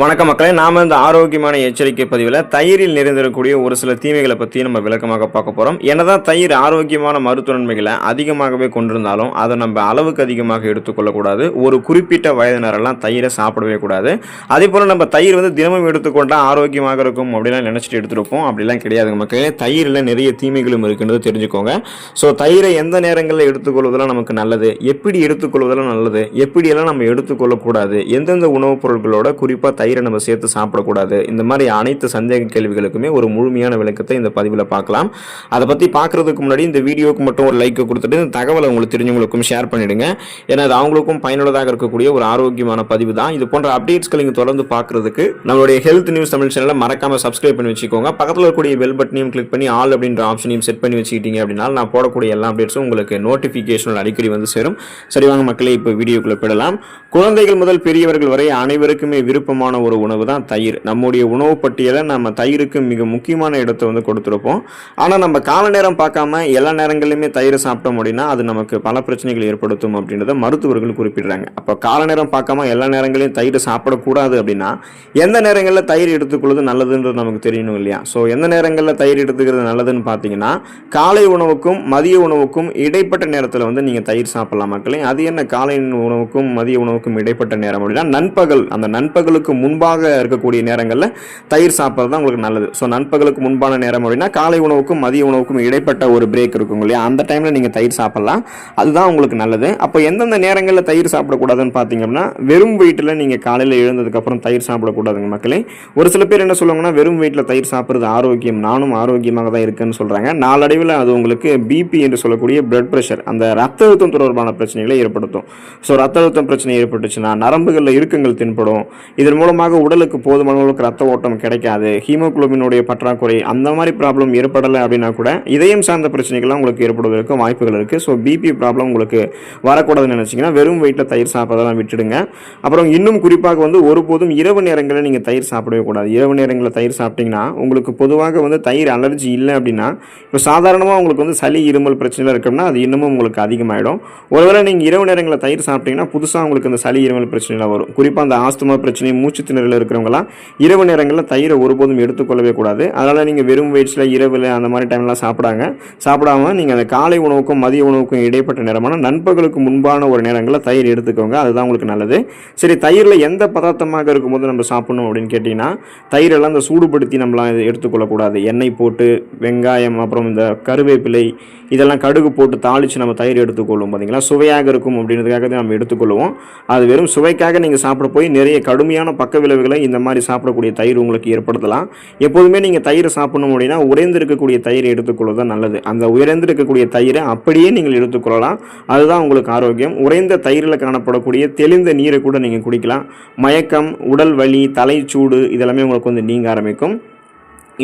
வணக்க மக்களே, நாம இந்த ஆரோக்கியமான எச்சரிக்கை பதிவில் தயிரில் நிறைந்திருக்கக்கூடிய ஒரு சில தீமைகளை பற்றி நம்ம விளக்கமாக பார்க்க போகிறோம். என்னதான் தயிர் ஆரோக்கியமான மருத்துவ நன்மைகளை அதிகமாகவே கொண்டிருந்தாலும் அதை நம்ம அளவுக்கு அதிகமாக எடுத்துக்கொள்ளக்கூடாது. ஒரு குறிப்பிட்ட வயதினரெல்லாம் தயிரை சாப்பிடவே கூடாது. அதே போல் நம்ம தயிர் தினமும் எடுத்துக்கொண்டால் ஆரோக்கியமாக இருக்கும் அப்படிலாம் நினச்சிட்டு எடுத்துருப்போம். அப்படிலாம் கிடையாதுங்க மக்களே. தயிரில் நிறைய தீமைகளும் இருக்குன்றது தெரிஞ்சுக்கோங்க. ஸோ தயிரை எந்த நேரங்களில் எடுத்துக்கொள்வதெல்லாம் நமக்கு நல்லது, எப்படி எடுத்துக்கொள்வதெல்லாம் நல்லது, எப்படியெல்லாம் நம்ம எடுத்துக்கொள்ளக்கூடாது, எந்தெந்த உணவுப் பொருட்களோட குறிப்பாக தயிரை நம்ம சேர்த்து சாப்பிடக்கூடாது, இந்த மாதிரி அனைத்து சந்தேக கேள்விகளுக்குமே ஒரு முழுமையான விளக்கத்தை இந்த பதிவில் பார்க்கலாம். அதை பற்றி பார்க்கறதுக்கு முன்னாடி இந்த வீடியோக்கு மட்டும் ஒரு லைக் கொடுத்துட்டு இந்த தகவலை உங்களுக்கு தெரிஞ்சவங்களுக்கும் ஷேர் பண்ணிடுங்க. ஏன்னா அது அவங்களுக்கும் பயனுள்ளதாக இருக்கக்கூடிய ஒரு ஆரோக்கியமான பதிவு தான். இது போன்ற அப்டேட்ஸ்களை நீங்கள் தொடர்ந்து பார்க்கறதுக்கு நம்மளுடைய ஹெல்த் நியூஸ் தமிழ் சேனலை மறக்காம சப்ஸ்கிரைப் பண்ணி வச்சுக்கோங்க. பக்கத்தில் இருக்கக்கூடிய பெல் பட்டனையும் கிளிக் பண்ணி ஆல் அப்படின்ற ஆப்ஷனையும் செட் பண்ணி வச்சுக்கிட்டீங்க அப்படின்னா நான் போடக்கூடிய எல்லா அப்டேட்ஸும் உங்களுக்கு நோட்டிஃபிகேஷன் அடிக்கடி சேரும். சரி வாங்க மக்களே, இப்போ வீடியோக்குள்ள போயிடலாம். குழந்தைகள் முதல் பெரியவர்கள் வரை அனைவருக்குமே விருப்பமான ஒரு உணவு தான் தயிர். நம்முடைய உணவு பட்டியலை நம்ம தயிருக்கு மிக முக்கியமான இடத்தை கொடுத்துருப்போம். ஆனால் நம்ம கால நேரம் பார்க்காம எல்லா நேரங்களிலுமே தயிரை சாப்பிட்டோம் அப்படின்னா அது நமக்கு பல பிரச்சனைகள் ஏற்படுத்தும் அப்படின்றத மருத்துவர்கள் குறிப்பிடுறாங்க. அப்போ கால நேரம் பார்க்காம எல்லா நேரங்களையும் தயிர் சாப்பிடக்கூடாது அப்படின்னா எந்த நேரங்களில் தயிர் எடுத்துக்கொள்வது நல்லதுன்றது நமக்கு தெரியணும் இல்லையா? ஸோ எந்த நேரங்களில் தயிர் எடுத்துக்கிறது நல்லதுன்னு பார்த்தீங்கன்னா காலை உணவுக்கும் மதிய உணவுக்கும் இடைப்பட்ட நேரத்தில் நீங்கள் தயிர் சாப்பிடலாம் மக்களே. அது என்ன காலை உணவுக்கும் மதிய உணவுக்கும் இடைப்பட்ட நேரம் அப்படின்னா நண்பகல், அந்த நண்பகலுக்கு முன்பாக இருக்கக்கூடிய நேரங்களில் தயிர் சாப்பிட்றது தான் உங்களுக்கு நல்லது. ஸோ நண்பகலுக்கு முன்பான நேரம் அப்படின்னா காலை உணவுக்கும் மதிய உணவுக்கும் இடைப்பட்ட ஒரு பிரேக் இருக்கும் இல்லையா, அந்த டைமில் நீங்கள் தயிர் சாப்பிடலாம். அதுதான் உங்களுக்கு நல்லது. அப்போ எந்தெந்த நேரங்களில் தயிர் சாப்பிடக்கூடாதுன்னு பார்த்தீங்கன்னா வெறும் வயிற்றில் நீங்கள் காலையில் எழுந்ததுக்கப்புறம் தயிர் சாப்பிடக்கூடாதுங்க மக்களே. ஒரு சில பேர் என்ன சொல்லுவாங்கன்னா வெறும் வயிற்றில் தயிர் சாப்பிட்றது ஆரோக்கியம், நானும் ஆரோக்கியமாக தான் இருக்குன்னு சொல்கிறாங்க. நாளடைவில் அது உங்களுக்கு பிபி என்று சொல்லக்கூடிய பிளட் ப்ரெஷர், அந்த ரத்த அழுத்தம் தொடர்பான பிரச்சனைகளை ஏற்படுத்தும். ஸோ ரத்த அழுத்தம் பிரச்சனை ஏற்பட்டுச்சுன்னா நரம்புகளில் இறுக்கங்கள் தென்படும். இதன் மூலமாக உடலுக்கு போதுமான அளவுக்கு ரத்த ஓட்டம் கிடைக்காது, ஹீமோகுளோபினுடைய பற்றாக்குறை, அந்த மாதிரி ப்ராப்ளம் ஏற்படலை அப்படின்னா கூட இதயம் சார்ந்த பிரச்சனைகள்லாம் உங்களுக்கு ஏற்படுவதற்கு வாய்ப்புகள் இருக்குது. ஸோ பிபி ப்ராப்ளம் உங்களுக்கு வரக்கூடாதுன்னு நினச்சிங்கன்னா வெறும் வயிற்றில் தயிர் சாப்பிட்றதெல்லாம் விட்டுடுங்க. அப்புறம் இன்னும் குறிப்பாக ஒருபோதும் இரவு நேரங்களில் நீங்கள் தயிர் சாப்பிடவே கூடாது. இரவு நேரங்களில் தயிர் சாப்பிட்டீங்கன்னா உங்களுக்கு பொதுவாக தயிர் அலர்ஜி இல்லை அப்படின்னா, இப்போ சாதாரணமாக உங்களுக்கு சளி இருமல் பிரச்சனை இருக்குன்னா அது இன்னமும் உங்களுக்கு அதிகமாகிடும். ஒருவேளை நீங்கள் இரவு நேரங்களில் தயிர் சாப்பிட்டீங்கன்னா புதுசாக உங்களுக்கு அந்த சளி இருமல் பிரச்சனைலாம் வரும். குறிப்பாக அந்த ஆஸ்துமா பிரச்சனை, மூச்சு திணறல் இருக்கிறவங்களாம் இரவு நேரங்களில் தயிரை ஒருபோதும் எடுத்துக்கொள்ளவே கூடாது. அதனால் நீங்கள் வெறும் வயிற்றில் இரவில் அந்த மாதிரி டைம்லாம் சாப்பிடாமல் நீங்கள் அந்த காலை உணவுக்கும் மதிய உணவுக்கும் இடைப்பட்ட நேரமான நண்பகலுக்கு முன்பான ஒரு நேரங்களில் தயிர் எடுத்துக்கோங்க. அதுதான் உங்களுக்கு நல்லது. சரி, தயிரில் எந்த பதார்த்தமாக இருக்கும்போது நம்ம சாப்பிடணும் அப்படின்னு கேட்டிங்கன்னா தயிரெல்லாம் இந்த சூடுபடுத்தி நம்மளாம் எடுத்துக்கொள்ளக்கூடாது. எண்ணெய் போட்டு வெங்காயம் அப்புறம் இந்த கருவேப்பிலை இதெல்லாம் கடுகு போட்டு தாளித்து நம்ம தயிர் எடுத்துக்கொள்வோம் பார்த்தீங்களா, சுவையாக இருக்கும் அப்படின்றதுக்காக தான் நம்ம எடுத்துக்கொள்வோம். அது வெறும் சுவைக்காக நீங்கள் சாப்பிட போய் நிறைய கடுமையான பக்க விளைவுகளை இந்த மாதிரி சாப்பிடக்கூடிய தயிர் உங்களுக்கு ஏற்படுத்தலாம். எப்போதுமே நீங்கள் தயிர் சாப்பிடணும் அப்படின்னா உறைந்திருக்கக்கூடிய தயிரை எடுத்துக்கொள்வது தான் நல்லது. அந்த உறைந்திருக்கக்கூடிய தயிரை அப்படியே நீங்கள் எடுத்துக்கொள்ளலாம். அதுதான் உங்களுக்கு ஆரோக்கியம். உறைந்த தயிரில் காணப்படக்கூடிய தெளிந்த நீரை கூட நீங்கள் குடிக்கலாம். மயக்கம், உடல் வலி, தலைச்சூடு இதெல்லாமே உங்களுக்கு நீங்க ஆரம்பிக்கும்.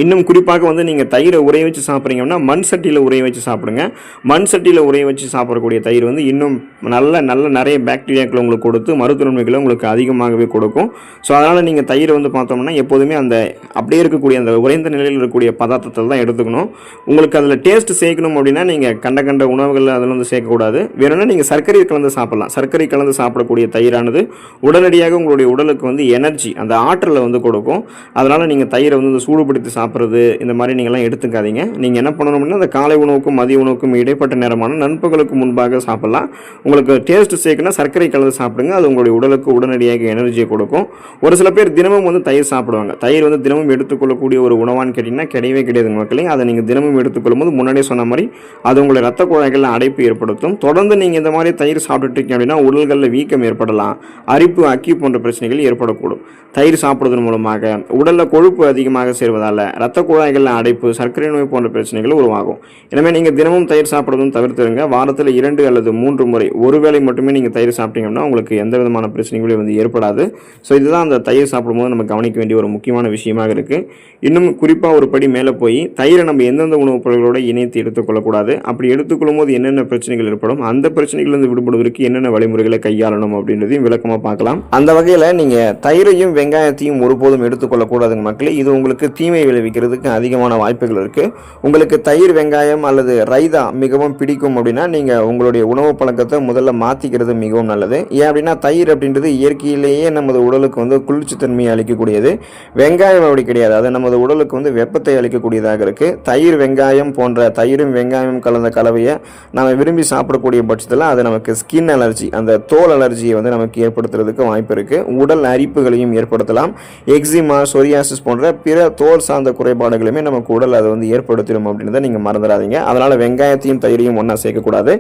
இன்னும் குறிப்பாக நீங்கள் தயிரை உரைய வச்சு சாப்பிட்றீங்கன்னா மண் சட்டியில் உரைய வச்சு சாப்பிடுங்க. மண் சட்டியில் உரைய வச்சு சாப்பிடக்கூடிய தயிர் இன்னும் நல்ல நிறைய பாக்டீரியாக்களை உங்களுக்கு கொடுத்து மருத்துவ நன்மைகளை உங்களுக்கு அதிகமாகவே கொடுக்கும். ஸோ அதனால் நீங்கள் தயிரை பார்த்தோம்னா எப்போதுமே அந்த அப்படியே இருக்கக்கூடிய அந்த உறைந்த நிலையில் இருக்கக்கூடிய பதார்த்தத்தில் தான் எடுத்துக்கணும். உங்களுக்கு அதில் டேஸ்ட் சேர்க்கணும் அப்படின்னா நீங்கள் கண்ட உணவுகளில் அதில் சேர்க்கக்கூடாது. வேணும்னா நீங்கள் சர்க்கரை கலந்து சாப்பிடலாம். சர்க்கரை கலந்து சாப்பிடக்கூடிய தயிரானது உடனடியாக உங்களுடைய உடலுக்கு எனர்ஜி, அந்த ஆற்றலை கொடுக்கும். அதனால் நீங்கள் தயிரை சூடுபடுத்தி சாப்பிட்றது இந்த மாதிரி நீங்கள்லாம் எடுத்துக்காதீங்க. நீங்கள் என்ன பண்ணணும் அப்படின்னா அந்த காலை உணவுக்கும் மதிய உணவுக்கும் இடைப்பட்ட நேரமான நண்பகலுக்கு முன்பாக சாப்பிடலாம். உங்களுக்கு டேஸ்ட் சேர்க்கணும் சர்க்கரை கலந்து சாப்பிடுங்க. அது உங்களுடைய உடலுக்கு உடனடியாக எனர்ஜியை கொடுக்கும். ஒரு சில பேர் தினமும் தயிர் சாப்பிடுவாங்க. தயிர் தினமும் எடுத்துக்கொள்ளக்கூடிய ஒரு உணவான்னு கேட்டிங்கன்னா கிடையவே கிடையாதுங்க மக்களே. அதை நீங்கள் தினமும் எடுத்துக்கொள்ளும் போது முன்னாடியே சொன்ன மாதிரி அது உங்களுடைய ரத்த குழாய்களில் அடைப்பு ஏற்படுத்தும். தொடர்ந்து நீங்கள் இந்த மாதிரி தயிர் சாப்பிட்டுட்டு இருக்கீங்க அப்படின்னா உடல்களில் வீக்கம் ஏற்படலாம், அரிப்பு, அக்கி போன்ற பிரச்சனைகள் ஏற்படக்கூடும். தயிர் சாப்பிடுவதன் மூலமாக உடலில் கொழுப்பு அதிகமாக சேர்வதால் ரத்த குழாய்களில் அடைப்பு, சர்க்கரை நோய் போன்ற பிரச்சனைகள் உருவாகும். எனவே நீங்கள் தினமும் தயிர் சாப்பிடுவதும் தவிர்த்துருங்க. வாரத்தில் 2 அல்லது 3 முறை ஒருவேளை மட்டுமே நீங்கள் தயிர் சாப்பிட்டீங்கன்னா உங்களுக்கு எந்த விதமான பிரச்சனைகளும் ஏற்படாது. ஸோ இதுதான் அந்த தயிர் சாப்பிடும்போது நம்ம கவனிக்க வேண்டிய ஒரு முக்கியமான விஷயமாக இருக்குது. இன்னும் குறிப்பாக ஒரு படி மேலே போய் தயிரை நம்ம எந்தெந்த உணவுப் பொருட்களோடு இணைத்து எடுத்துக்கொள்ளக்கூடாது, அப்படி எடுத்துக்கொள்ளும் போது என்னென்ன பிரச்சனைகள் ஏற்படும், அந்த பிரச்சனைகளிலிருந்து விடுபடுவதற்கு என்னென்ன வழிமுறைகளை கையாளணும் அப்படின்றதையும் விளக்கமாக பார்க்கலாம். அந்த வகையில் நீங்கள் தயிரையும் வெங்காயத்தையும் ஒருபோதும் எடுத்துக்கொள்ளக்கூடாதுங்க மக்களே. இது உங்களுக்கு தீமை விளைவிக்கும். விற்கிறதுக்கு அதிகமான வாய்ப்புகள் இருக்குது. உங்களுக்கு தயிர், வெங்காயம் அல்லது ரைதா மிகவும் பிடிக்கும் அப்படின்னா நீங்கள் உங்களுடைய உணவு பழக்கத்தை முதல்ல மாற்றிக்கிறது மிகவும் நல்லது. ஏன் அப்படின்னா தயிர் அப்படின்றது இயற்கையிலேயே நமது உடலுக்கு வந்து குளிர்ச்சித்தன்மையை அளிக்கக்கூடியது. வெங்காயம் அப்படி கிடையாது, அது நமது உடலுக்கு வந்து வெப்பத்தை அளிக்கக்கூடியதாக இருக்குது. தயிர், வெங்காயம் போன்ற தயிரும் வெங்காயம் கலந்த கலவையை நம்ம விரும்பி சாப்பிடக்கூடிய பட்சத்தில் அது நமக்கு ஸ்கின் அலர்ஜி, அந்த தோல் அலர்ஜியை வந்து நமக்கு ஏற்படுத்துறதுக்கு வாய்ப்பு இருக்குது. உடல் அரிப்புகளையும் ஏற்படுத்தலாம். எக்ஸிமா, சொரியாசிஸ் போன்ற பிற தோல் சார்ந்த குறைபாடுகளுமே நமக்கு உடல் அதை வந்து ஏற்படுத்திடும் அப்படின்றத நீங்கள் மறந்துடாதீங்க. அதனால் வெங்காயத்தையும் தயிரையும் ஒன்றா சேர்க்கக்கூடாது.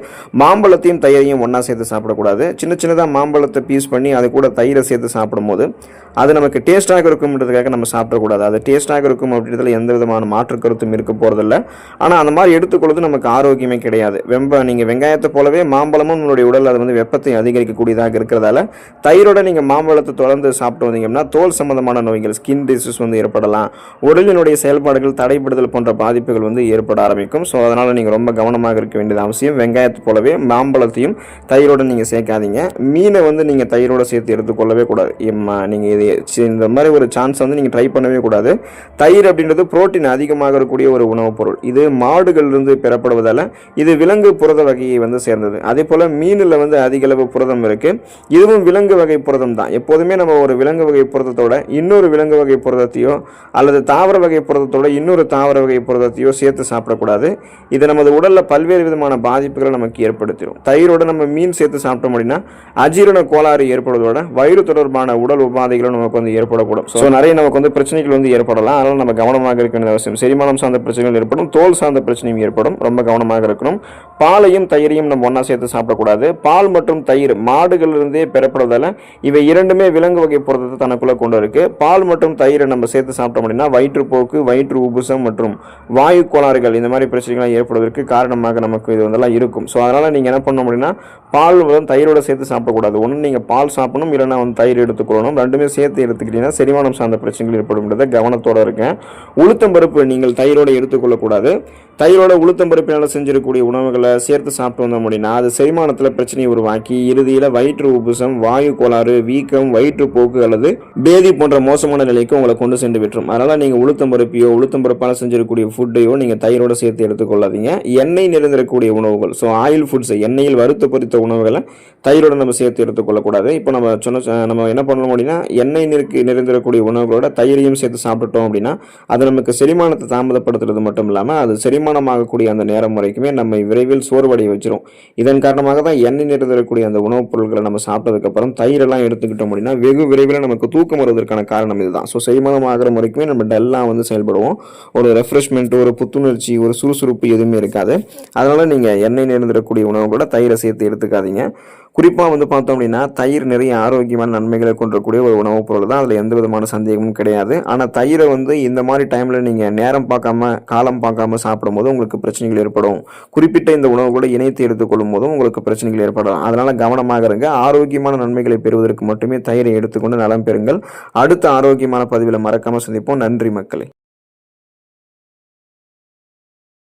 மாம்பழத்தையும் தயிரையும் ஒன்றா சேர்த்து சாப்பிடக்கூடாது. சின்னதாக மாம்பழத்தை பீஸ் பண்ணி அது கூட தயிரை சேர்த்து சாப்பிடும்போது அது நமக்கு டேஸ்ட்டாக இருக்கும்ன்றதுக்காக நம்ம சாப்பிடக்கூடாது. அது டேஸ்ட்டாக இருக்கும் அப்படின்றதுல எந்த விதமான மாற்று கருத்தும் இருக்க போகிறதில்ல. ஆனால் அந்த மாதிரி எடுத்துக்கொள்வது நமக்கு ஆரோக்கியமே கிடையாது. நீங்கள் வெங்காயத்தை போலவே மாம்பழமும் உங்களுடைய உடல் அது வந்து வெப்பத்தை அதிகரிக்கக்கூடியதாக இருக்கிறதால தயிரோட நீங்கள் மாம்பழத்தை தொடர்ந்து சாப்பிட்டு வந்தீங்கன்னா தோல் சம்பந்தமான நோய்கள், ஸ்கின் டிசீஸ் வந்து ஏற்படலாம். உடலினுடைய செயல்பாடுகள் தடைபடுதல் போன்ற பாதிப்புகள் வந்து ஏற்பட ஆரம்பிக்கும். ஸோ அதனால் நீங்கள் ரொம்ப கவனமாக இருக்க வேண்டியது அவசியம். வெங்காயத்தை போலவே மாம்பழத்தையும் தயிரோடு நீங்கள் சேர்க்காதீங்க. மீனை வந்து நீங்கள் தயிரோடு சேர்த்து எடுத்துக்கொள்ளவே கூடாது. நீங்கள் இது இந்த மாதிரி ஒரு சான்ஸ் வந்து நீங்கள் ட்ரை பண்ணவே கூடாது. தயிர் அப்படின்றது புரோட்டீன் அதிகமாக இருக்கக்கூடிய ஒரு உணவுப் பொருள். இது மாடுகளிலிருந்து பெறப்படுவதால் இது விலங்கு புரத வகையை வந்து சேர்ந்தது. அதே போல் மீனில் வந்து அதிக அளவு புரதம் இருக்குது. இதுவும் விலங்கு வகை புரதம் தான். எப்போதுமே நம்ம ஒரு விலங்கு வகை புரதத்தோட இன்னொரு விலங்கு வகை புரதத்தையோ அல்லது தாவர வகை புரதத்தோட இன்னொரு தாவர வகை புரதத்தையோ சேர்த்து சாப்பிடக்கூடாது. இது நமது உடலில் பல்வேறு விதமான பாதிப்புகளை நமக்கு ஏற்படுத்திடும். தயிரோட நம்ம மீன் சேர்த்து சாப்பிட்டோம் அப்படின்னா அஜீரண கோளாறு ஏற்படுவதோட வயிறு தொடர்பான உடல் உபாதைகளும் நமக்கு வந்து ஏற்படக்கூடும். ஸோ நிறைய நமக்கு வந்து பிரச்சனைகள் வந்து ஏற்படலாம். அதனால் நம்ம கவனமாக இருக்க வேண்டிய அவசியம். செரிமானம் சார்ந்த பிரச்சனைகள் ஏற்படும், தோல் சார்ந்த பிரச்சனையும் ஏற்படும். ரொம்ப கவனமாக இருக்கணும். பாலையும் தயிரையும் நம்ம ஒன்றா சேர்த்து சாப்பிடக்கூடாது. பால் மற்றும் தயிர் மாடுகளிலிருந்தே பெறப்படுவதால் இவை இரண்டுமே விலங்கு வகை புரதத்தை தனக்குள்ளே கொண்டு இருக்கு. பால் மற்றும் தயிரை நம்ம சேர்த்து சாப்பிட்டோம் அப்படின்னா வயிற்றுப்போக்கு, வயிற்று உபுசம் மற்றும் வாயு கோளாறுகள் இந்த மாதிரி பிரச்சனைகள் ஏற்படுவதற்கு காரணமாக நமக்கு இது வந்தெல்லாம் இருக்கும். ஸோ அதனால் நீங்கள் என்ன பண்ணணும் அப்படின்னா பால் வந்து தயிரோட சேர்த்து சாப்பிடக்கூடாது. ஒன்று நீங்கள் பால் சாப்பிடணும், இல்லைன்னா வந்து தயிர் எடுத்துக்கொள்ளணும். ரெண்டுமே சேர்த்து எடுத்துக்கிட்டீங்கன்னா செரிமானம் சார்ந்த பிரச்சனைகள் ஏற்படும். கவனத்தோடு இருக்கேன். உளுத்தம்பருப்பு நீங்கள் தயிரோடு எடுத்துக்கொள்ளக்கூடாது. தயிரோட உளுத்தம்பருப்பினால் செஞ்சிருக்கக்கூடிய உணவுகளை சேர்த்து சாப்பிட்டு வந்தோம் அப்படின்னா அது செரிமானத்தில் பிரச்சனையை உருவாக்கி இறுதியில் வயிற்று உபுசம், வாயு கோளாறு, வீக்கம், வயிற்றுப்போக்கு அல்லது பேதி போன்ற மோசமான நிலைக்கு உங்களை கொண்டு சென்று விட்டுரும். அதனால் நீங்கள் உளுத்தம்பருப்பையோ உளுத்தம்பருப்பால் செஞ்சிருக்கக்கூடிய ஃபுட்டையோ நீங்கள் தயிரோடு சேர்த்து எடுத்துக்கொள்ளாதீங்க. எண்ணெய் நிறைந்திருக்கக்கூடிய உணவுகள், ஸோ ஆயில் ஃபுட்ஸ், எண்ணெயில் வறுத்து பொரித்த உணவுகளை தயிரோடு நம்ம சேர்த்து எடுத்துக்கொள்ளக்கூடாது. இப்போ நம்ம என்ன பண்ணணும் அப்படின்னா எண்ணெய் நிறைந்திருக்கக்கூடிய உணவுகளோட தயிரையும் சேர்த்து சாப்பிட்டோம் அப்படின்னா அது நமக்கு செரிமானத்தை தாமதப்படுத்துறது மட்டும் இல்லாமல் அது செரிமானமாகக்கூடிய அந்த நேரம் வரைக்குமே நம்ம விரைவில் சோர்வடைய வச்சிரும். இதன் காரணமாக தான் எண்ணெய் நிறைந்திருக்கக்கூடிய அந்த உணவுப் பொருட்களை நம்ம சாப்பிட்டதுக்கப்புறம் தயிரெல்லாம் எடுத்துக்கிட்டோம் அப்படின்னா வெகு விரைவில் நமக்கு தூக்கம் வருவதற்கான காரணம் இதுதான். ஸோ செரிமானம் ஆகிற வரைக்குமே நம்ம டெல்லாம் வந்து செயல்படுவோம். ஒரு ரெஃப்ரெஷ்மெண்ட், ஒரு புத்துணர்ச்சி, ஒரு சுறுசுறுப்பு எதுவுமே இருக்காது. அதனால் நீங்கள் எண்ணெய் நிறைந்திருக்கக்கூடிய உணவுகளோட தயிரை சேர்த்து எடுத்துக்காதீங்க. குறிப்பாக வந்து பார்த்தோம் அப்படின்னா தயிர் நிறைய ஆரோக்கியமான நன்மைகளை கொண்டிருக்கக்கூடிய ஒரு உணவுப் பொருள் தான். அதில் எந்த விதமான சந்தேகமும் கிடையாது. ஆனால் தயிரை வந்து இந்த மாதிரி டைமில் நீங்கள் நேரம் பார்க்காம காலம் பார்க்காம சாப்பிடும்போது உங்களுக்கு பிரச்சனைகள் ஏற்படும். குறிப்பிட்ட இந்த உணவுகளை இணைத்து எடுத்துக்கொள்ளும் போதும் உங்களுக்கு பிரச்சனைகள் ஏற்படும். அதனால் கவனமாக இருங்க. ஆரோக்கியமான நன்மைகளை பெறுவதற்கு மட்டுமே தயிரை எடுத்துக்கொண்டு நலம் பெறுங்கள். அடுத்த ஆரோக்கியமான பதிவில் மறக்காமல் சந்திப்போம். நன்றி மக்களே.